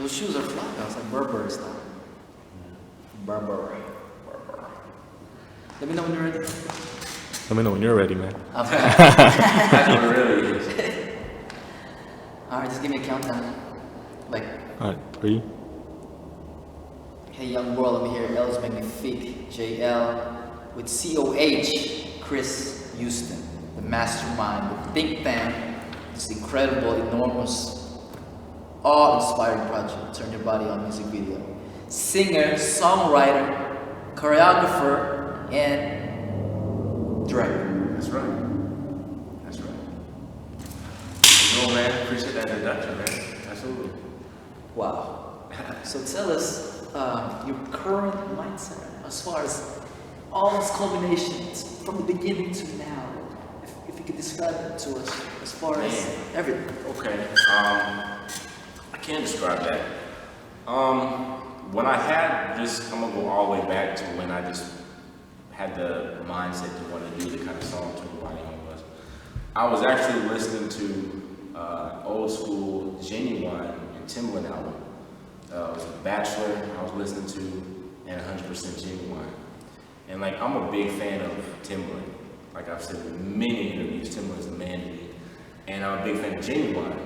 Those shoes are fly. I was like Burberry style. Burberry. Let me know when you're ready. Let me know when you're ready, man. That's what it really is. Alright, just give me a countdown. Like, Alright, 3. hey young world, I'm here, Lzz Magnifique, JL, with COH, Chris Huston, the mastermind, the think tank, this incredible, enormous, awe-inspiring project, Turn Your Body On music video. Singer, songwriter, choreographer, and director. That's right. That's right. No, man, appreciate that introduction, man. Absolutely. Wow. So tell us your current mindset as far as all these culminations from the beginning to now. If you could describe it to us as far as everything. Okay. I can't describe that. When I had I'm gonna go all the way back to when I just had the mindset to want to do the kind of song Turn Your Body On was. I was actually listening to old school Genuine and Timbaland album. It was a Bachelor I was listening to, and 100% Genuine. And like, I'm a big fan of Timbaland. Like I've said in many interviews, Timbaland's the man to me. And I'm a big fan of Genuine.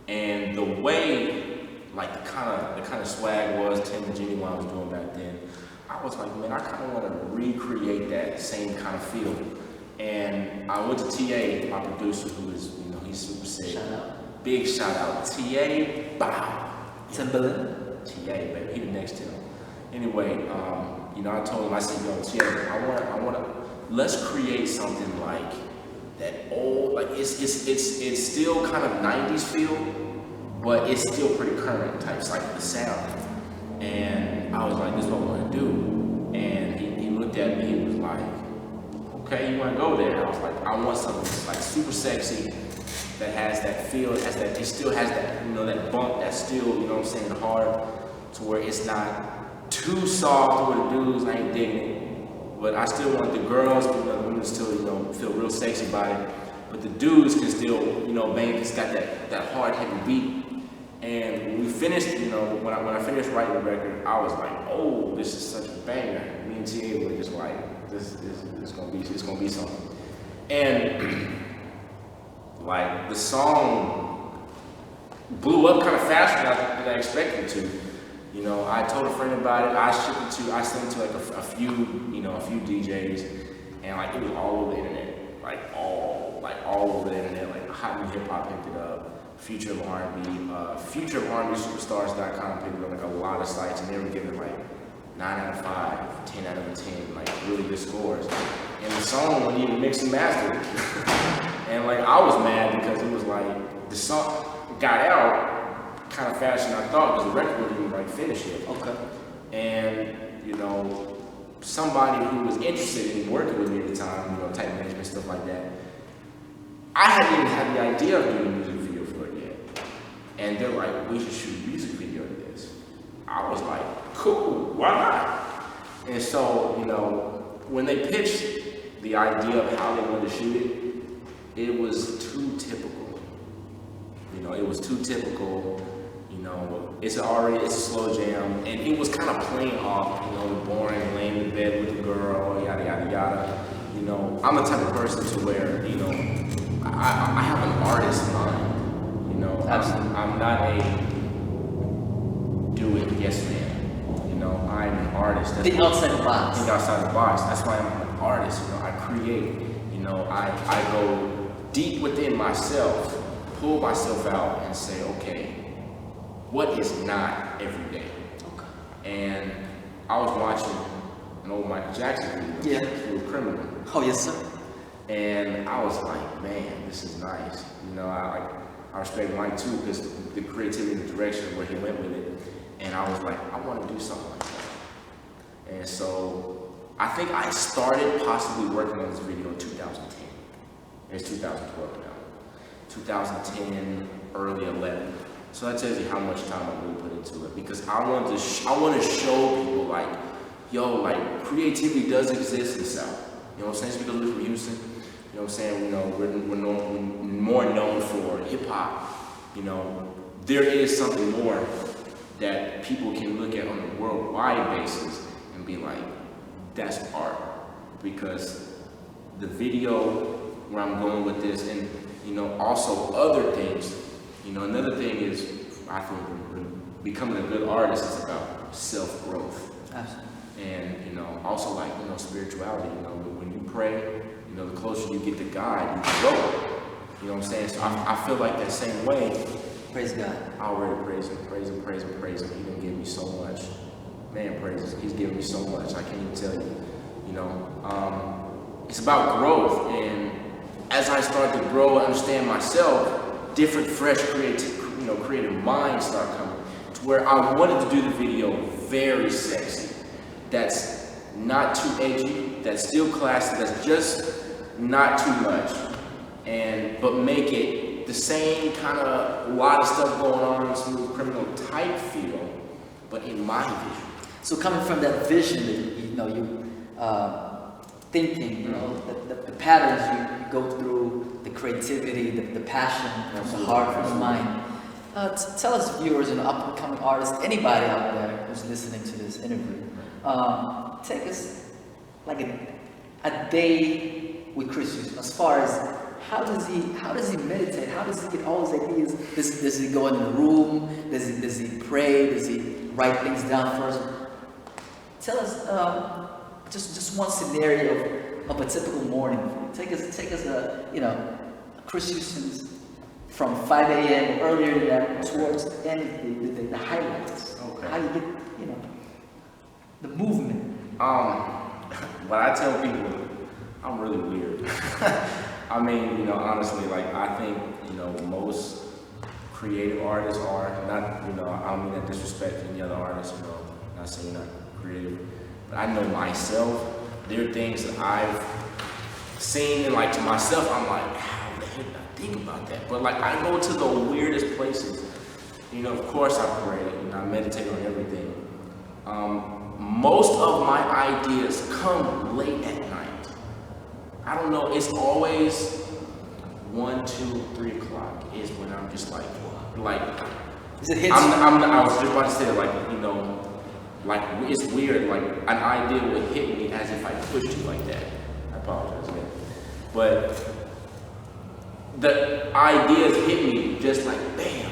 And the way, like the kind of swag was Tim and Genuine was doing back then, I was like, man, I kind of want to recreate that same kind of feel. And I went to TA, my producer, who is, he's super sick. Shout out. Big shout out. TA, bow. Timbaland. TA, baby, he the next Tim. Anyway, I told him, I said, yo, TA, I want to, let's create something like that old, like it's still kind of 90s feel, but it's still pretty current types, like the sound. And I was like, this is what I want to do. And he looked at me, he was like, okay, you want to go there? I was like, I want something that's like super sexy, that has that feel, it still has that, that bump that's still, hard, to where it's not too soft to where the dudes ain't digging it. But I still want the girls, the women still, feel real sexy about it. But the dudes can still, bang, it's got that hard, heavy beat. And when we finished, when I finished writing the record, I was like, oh, this is such a banger. Me and TA were just like, this gonna be something. And like the song blew up kind of faster than I expected it to. I told a friend about it. I sent it to like a few DJs, and like it was all over the internet, all over the internet. Like Hot New Hip Hop picked it up. Future of R&B Superstars.com picked it up, like a lot of sites, and they were giving like 9 out of 5, 10 out of 10, like really good scores. And the song wasn't even mixed and mastered. And like I was mad because it was like the song got out kind of faster than I thought, because the record wasn't even like finished yet. Okay. And somebody who was interested in working with me at the time, type management, stuff like that, I hadn't even had the idea of doing a music video for it yet. And they're like, we should shoot a music video of this. I was like, cool, why not? And so, when they pitched the idea of how they wanted to shoot it, it was too typical. It was too typical. It's a slow jam, and it was kind of playing off, the boring, laying in bed with the girl, yada yada yada. I'm the type of person to where, I have an artist mind. I'm not a do it yes man. I'm an artist. Think outside the box. Think outside the box. That's why I'm an artist. I create. I go deep within myself, pull myself out, and say, okay, what is not every day? Okay. And I was watching an old Michael Jackson video, through a criminal. Oh yes, sir. And I was like, man, this is nice. I respect Mike too, because the creativity and the direction where he went with it. And I was like, I want to do something like that. And so I think I started possibly working on this video in 2010. It's 2012 now. 2010, early 11. So that tells you how much time I really put into it, because I want to show people like, yo, like creativity does exist in the South. You know what I'm saying? It's because we're from Houston. You know what I'm saying? We're more known for hip hop. There is something more that people can look at on a worldwide basis and be like, that's art. Because the video, where I'm going with this, and also other things, another thing is, I think becoming a good artist is about self-growth. Absolutely. And also like spirituality. When you pray, the closer you get to God, you grow. You know what I'm saying? So I feel like that same way. Praise God. I already praise him. He done give me so much. Man, he's given me so much. I can't even tell you. It's about growth, and as I start to grow and understand myself, different, fresh, creative minds start coming. To where I wanted to do the video very sexy. That's not too edgy. That's still classy. That's just not too much, but make it the same kind of a lot of stuff going on, Smooth Criminal type feel, but in my vision. So coming from that vision that you thinking, the patterns you go through, the creativity, the passion from the heart, from the mind. Tell us, viewers and up-and-coming artists, anybody out there who's listening to this interview, take us like a day with Chris Huston, as far as how does he meditate? How does he get all his ideas? Does he go in the room? Does he pray? Does he write things down first? Tell us just one scenario of a typical morning. Take us Chris Huston's from 5 a.m. earlier than that towards the end of the highlights. Okay. How you get the movement. What I tell people, I'm really weird. I mean, honestly, like I think, most creative artists are not, I don't mean that disrespect any other artists, not saying you're not creative, but I know myself, there are things that I've seen and like to myself, I'm like, how the heck did I think about that? But like I go to the weirdest places. Of course I pray, I meditate on everything. Most of my ideas come late at night. I don't know, it's always 1, 2, 3 o'clock is when I'm just like Is it hits? I was just about to say, like it's weird, like an idea would hit me as if I pushed you like that. I apologize, man. But the ideas hit me just like bam.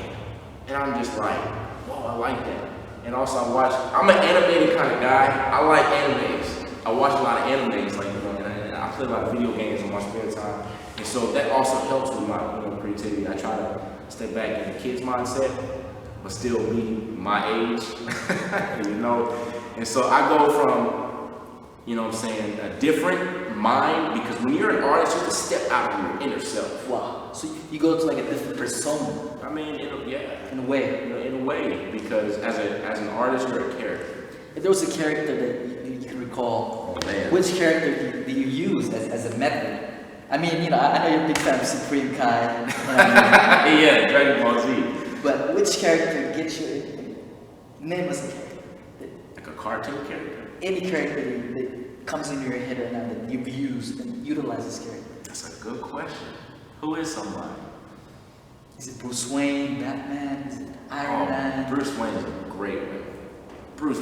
And I'm just like, whoa, I like that. And also I'm an animated kind of guy. I like animes. I watch a lot of animes, and I play a lot of video games in my spare time. And so that also helps with my creativity. I try to step back in the kid's mindset, but still be my age, And so I go from, a different mind, because when you're an artist, you have to step out of your inner self. Wow. So you go to like a different persona. I mean, in a way. In a way, because as an artist, you're a character. If there was a character that you can recall, which character do you use as a method? I mean, I know you're a big fan of Supreme Kai. Yeah, Dragon Ball Z. But which character gets you? Name us a character. Like a cartoon character? Any character that comes into your head right now that you've used and utilized this character. That's a good question. Who is somebody? Is it Bruce Wayne, Batman, is it Iron Man? Bruce Wayne is a great one.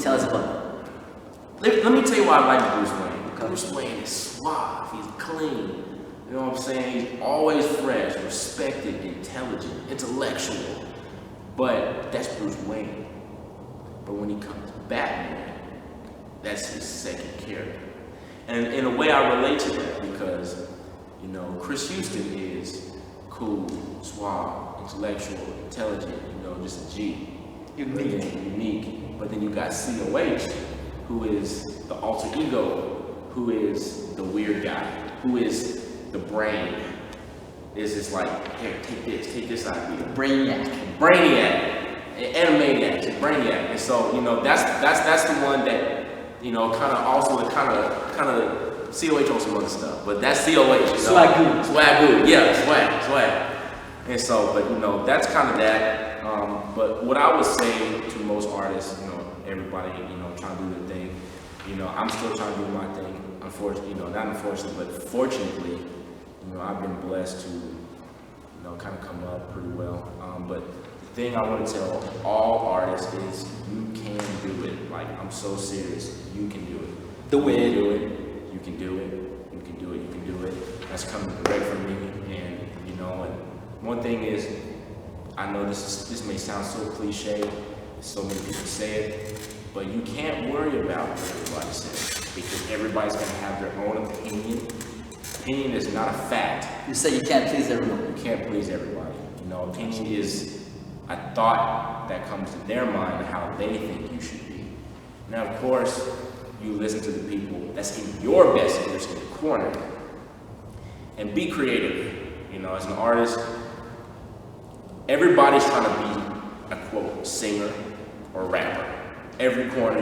Tell us about it. Let me tell you why I like Bruce Wayne. Okay. Bruce Wayne is suave, he's clean. You know what I'm saying? He's always fresh, respected, intelligent, intellectual. But that's Bruce Wayne. But when he comes Batman, that's his second character. And in a way I relate to that because, Chris Huston is cool, suave, intellectual, intelligent, just a G. Unique. But then you got COH, who is the alter ego, who is the weird guy, who is the brain. Is just like, here, take this idea. Brainiac, Animaniac, Brainiac. And so, that's the one that, kind of COH on some other stuff, but that's COH. Swagoo, yeah, swag. And so, but that's kind of that. But what I would say to most artists, everybody, trying to do their thing, I'm still trying to do my thing. Unfortunately, not unfortunately, but fortunately, I've been blessed to, kind of come up pretty well. But the thing I want to tell all artists is you can do it. Like, I'm so serious. You can do it. Do it. You can do it. You can do it. You can do it. You can do it. That's coming great from me. And, you know, and one thing is, I know this may sound so cliche, so many people say it, but you can't worry about what everybody says, because everybody's going to have their own opinion. Opinion is not a fact. You say you can't please everyone. You can't please everybody. You know, opinion is a thought that comes to their mind how they think you should be. Now, of course, you listen to the people that's in your best interest in the corner, and be creative. You know, as an artist, everybody's trying to be a quote singer or rapper. Every corner,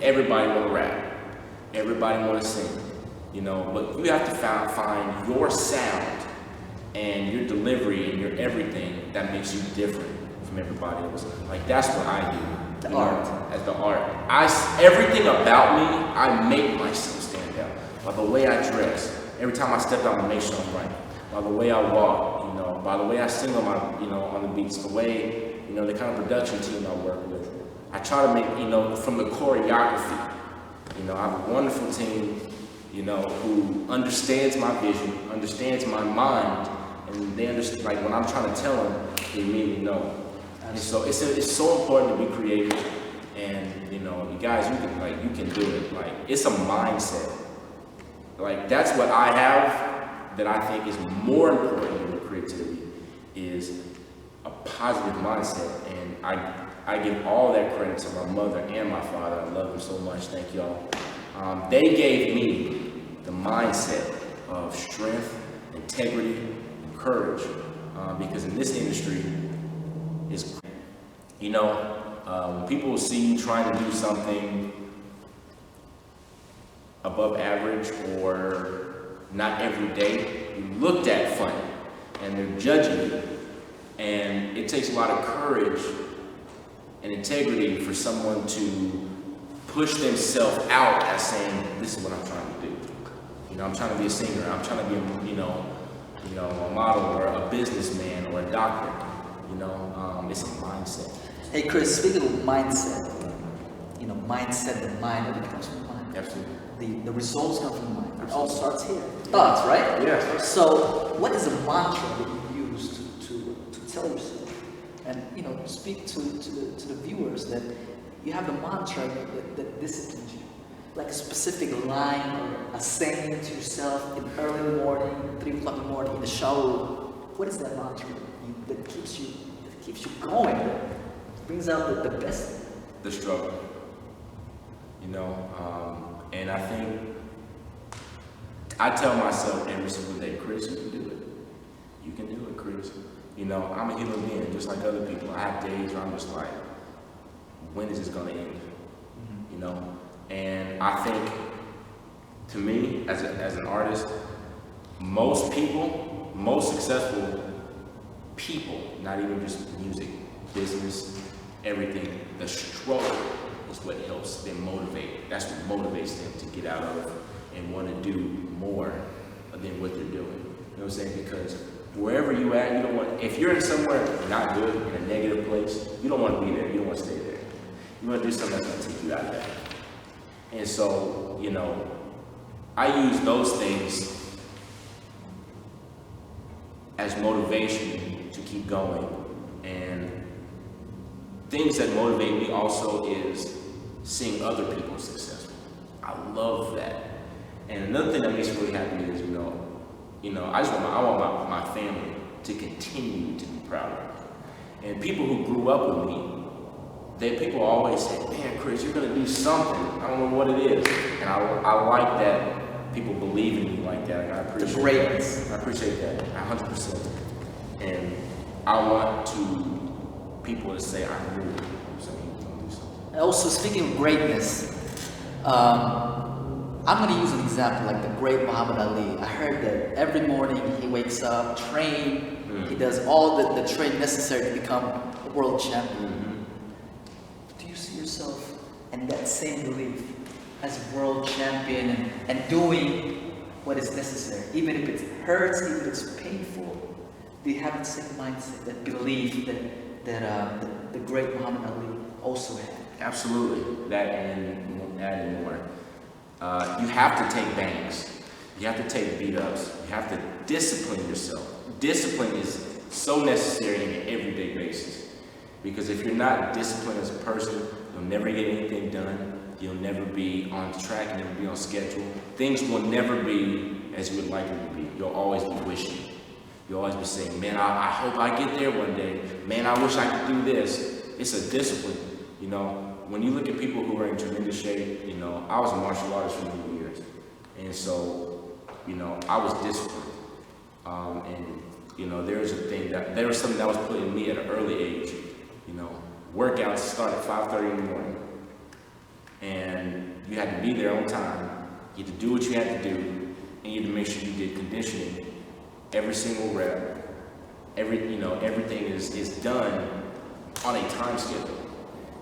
everybody want to rap. Everybody want to sing. You know, but you have to find your sound and your delivery and your everything that makes you different from everybody else. Like, that's what I do. The art. As the art. Everything about me, I make myself stand out. By the way I dress. Every time I step out, I make sure I'm right. By the way I walk, you know, by the way I sing on my, you know, on the beats, the way, you know, the kind of production team I work with. I try to make, you know, from the choreography. You know, I have a wonderful team, you know, who understands my vision, understands my mind, and they understand, like, when I'm trying to tell them, they immediately know. And so it's so important to be creative, and, you know, you guys, you can do it. Like, it's a mindset. Like, that's what I have that I think is more important than creativity, is a positive mindset. And I give all that credit to my mother and my father. I love them so much. Thank y'all. They gave me the mindset of strength, integrity, and courage, because in this industry, it's, you know, when people see you trying to do something above average or not every day, you looked at funny, and they're judging you. And it takes a lot of courage and integrity for someone to push themselves out as saying, this is what I'm trying to do. You know, I'm trying to be a singer, I'm trying to be a, you know, a model or a businessman or a doctor. You know, it's a mindset. Hey Chris, speaking of mindset, you know, mindset, the mind, everything comes from the mind. Absolutely. The results come from the mind. Absolutely. It all starts here. Thoughts, right? Yes. So, what is a mantra that you use to tell yourself? And, you know, speak to the viewers that you have the mantra that disciplines you. Like a specific line or a saying to yourself in early morning, 3 o'clock in the morning, in the shower. What is that mantra that keeps you going? That brings out the best. The struggle. You know, and I think I tell myself every single day, Chris, you can do it. You can do it, Chris. You know, I'm a human being, just like other people. I have days where I'm just like, when is this gonna end? Mm-hmm. You know, and I think, to me, as an artist, most successful people, not even just music, business, everything, the struggle is what helps them motivate. That's what motivates them to get out of and want to do more than what they're doing. You know what I'm saying? Because wherever you at, you don't want, if you're in somewhere not good, in a negative place, you don't want to be there. You don't want to stay there. You want to do something that's going to take you out of that. And so, you know, I use those things as motivation to keep going. And things that motivate me also is seeing other people successful. I love that. And another thing that makes me really happy is, you know, I want my family to continue to be proud of me. And people who grew up with me, people always say, man, Chris, you're gonna do something. I don't know what it is. And I like that people believe in me like that. And I appreciate the greatness. that. I appreciate that, 100%. And I want people to say, I really do something. And also, speaking of greatness, I'm going to use an example like the great Muhammad Ali. I heard that every morning he wakes up, he does all the training necessary to become a world champion. Mm-hmm. Do you see yourself in that same belief as a world champion and doing what is necessary? Even if it hurts, even if it's painful, do you have the same mindset, that belief that the great Muhammad Ali also had. Absolutely, that and more. You have to take bangs. You have to take beat ups. You have to discipline yourself. Discipline is so necessary on an everyday basis. Because if you're not disciplined as a person, you'll never get anything done. You'll never be on track, you'll never be on schedule. Things will never be as you would like them to be. You'll always be wishing. You'll always be saying, man, I hope I get there one day. Man, I wish I could do this. It's a discipline. You know, when you look at people who are in tremendous shape, you know, I was a martial artist for many years. And so, you know, I was disciplined. And, you know, there was something that was put in me at an early age. You know, workouts start at 5:30 in the morning. And you had to be there on time. You had to do what you had to do. And you had to make sure you did conditioning every single rep. Everything is done on a time schedule.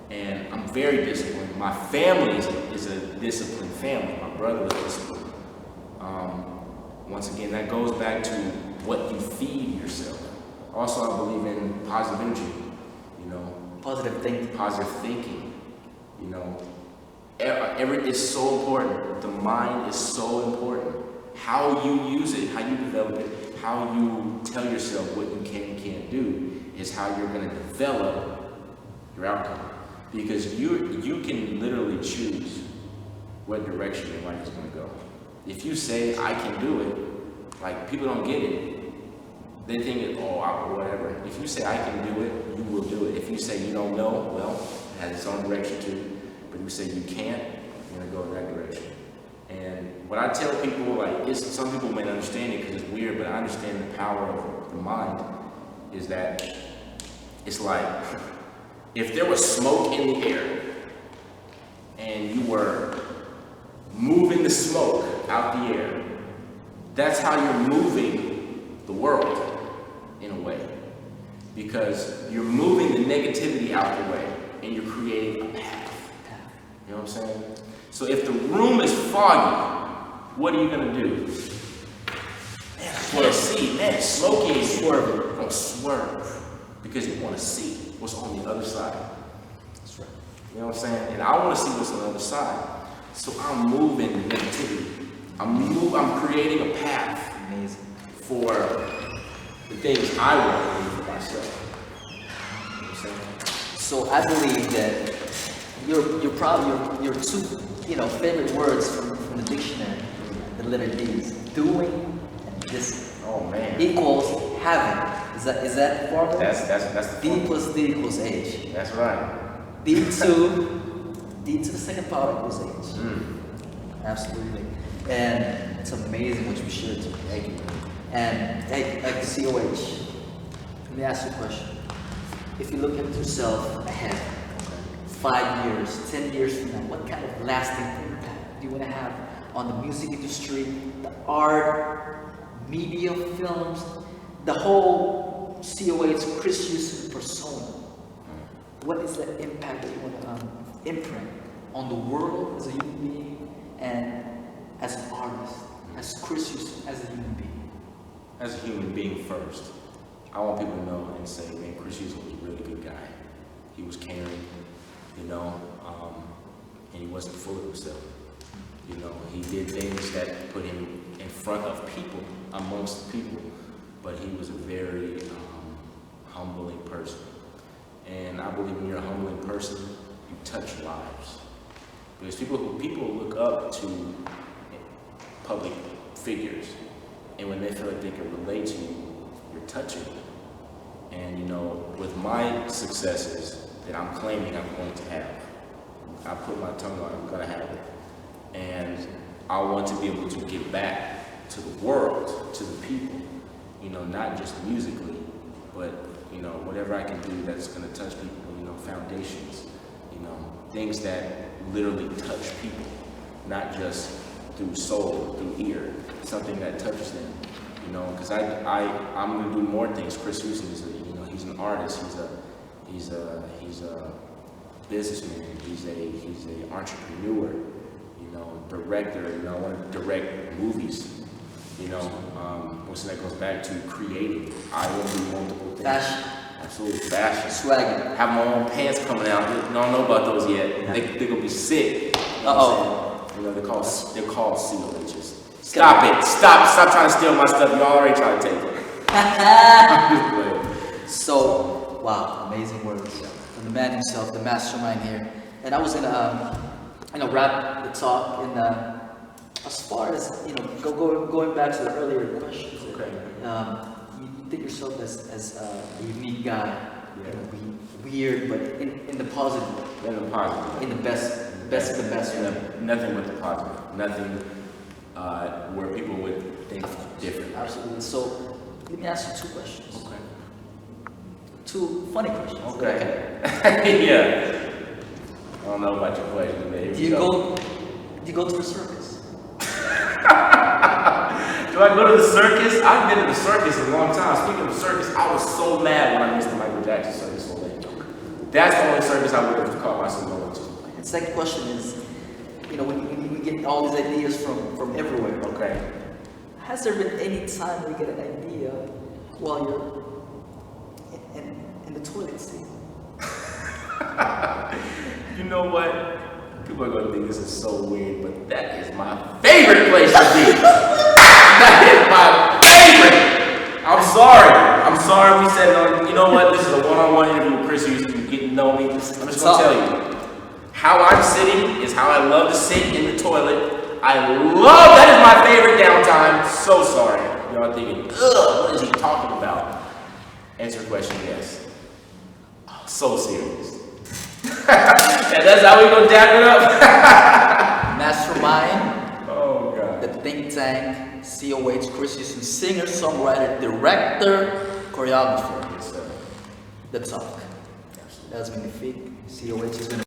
And I'm very disciplined. My family is a disciplined family. My brother was disciplined. Once again, that goes back to what you feed yourself. Also, I believe in positive energy. You know, Positive thinking. Positive thinking. You know, it's so important. The mind is so important. How you use it, how you develop it, how you tell yourself what you can and can't do is how you're going to develop your outcome. Because you can literally choose what direction your life is going to go. If you say, I can do it, like people don't get it. They think, whatever. If you say, I can do it, you will do it. If you say you don't know, well, it has its own direction too. But if you say you can't, you're going to go in that direction. And what I tell people, like, some people may not understand it because it's weird, but I understand the power of the mind, is that it's like, if there was smoke in the air and you were moving the smoke out the air, that's how you're moving the world in a way. Because you're moving the negativity out the way and you're creating a path. You know what I'm saying? So if the room is foggy, what are you going to do? Man, I can't see. Man, it's smoky. You're going to swerve because you want to see what's on the other side. That's right. You know what I'm saying? And I want to see what's on the other side. So I'm moving negativity. I'm creating a path. Amazing. For the things I want to do for myself. You know what I'm saying? So I believe that your two favorite words from the dictionary, the letter D's, doing and discipline. Oh man. Equals having. Is that formula? That's the D formula. plus D equals H. That's right. D to the second power equals H. Mm. Absolutely. And it's amazing what you shared today. Thank you. And hey, like COH, let me ask you a question. If you look at yourself ahead, 5 years, 10 years from now, what kind of lasting impact do you want to have on the music industry, the art, media, films, the whole COH Chris Huston persona? What is the impact that you want to imprint on the world as a human being and as an artist, as Chris Huston, as a human being? As a human being first, I want people to know and say, man, Chris Huston was a really good guy. He was caring, and he wasn't full of himself. You know, he did things that put him in front of people, amongst people, but he was a very humbling person. And I believe when you're a humbling person, you touch lives. Because people look up to public figures, and when they feel like they can relate to you, you're touching them. And with my successes that I'm claiming I'm going to have, I put my tongue on it, I'm gonna have it. And I want to be able to give back to the world, to the people, not just musically, but whatever I can do that's gonna touch people, foundations, things that literally touch people, not just through soul, through ear, something that touches them, because I'm gonna do more things. Chris Huston is he's an artist, he's a businessman, he's a entrepreneur, director, I want to direct movies, which that goes back to creating. I want to do multiple things. Absolutely fashion. Swagging. Have my own pants coming out. I don't know about those yet. They're gonna be sick. You know what I'm saying? You know, they're called COHs. Stop it. Stop trying to steal my stuff. You already trying to take it. I'm just playing. So, wow, amazing words from the man himself, the mastermind here. And I was gonna, wrap the talk in as far as going back to the earlier questions. Okay. You think yourself as a unique guy, weird, but in the positive way. In the positive. In the best of the best way. Nothing but the positive. Nothing where people would think different. Absolutely. So let me ask you 2 questions. Okay. 2 funny questions. Okay. Yeah. I don't know about your questions, man. Do you go to the circus? Do I go to the circus? I've been to the circus a long time. Speaking of circus, I was so mad when I missed the Michael Jackson circus on that joke. That's the only circus I would have caught myself going to. The second question is, when you get all these ideas from everywhere. Okay. Has there been any time where you get an idea while you're in the toilet seat? You know what? People are going to think this is so weird, but that is my favorite place to be. That is my favorite. I'm sorry. We said, you know what? This is a one-on-one interview with Chris Huston. Getting to know me. I'm just going to tell you. How I'm sitting is how I love to sit in the toilet. That is my favorite downtime. So sorry. Y'all thinking, ugh, what is he talking about? Answer the question, yes. Oh, so serious. And that's how we gonna dap it up. Mastermind. Oh God. The think tank, COH, Chris Huston, singer, songwriter, director, choreographer. Yes, sir. The talk. Lzz Magnifique, COH is gonna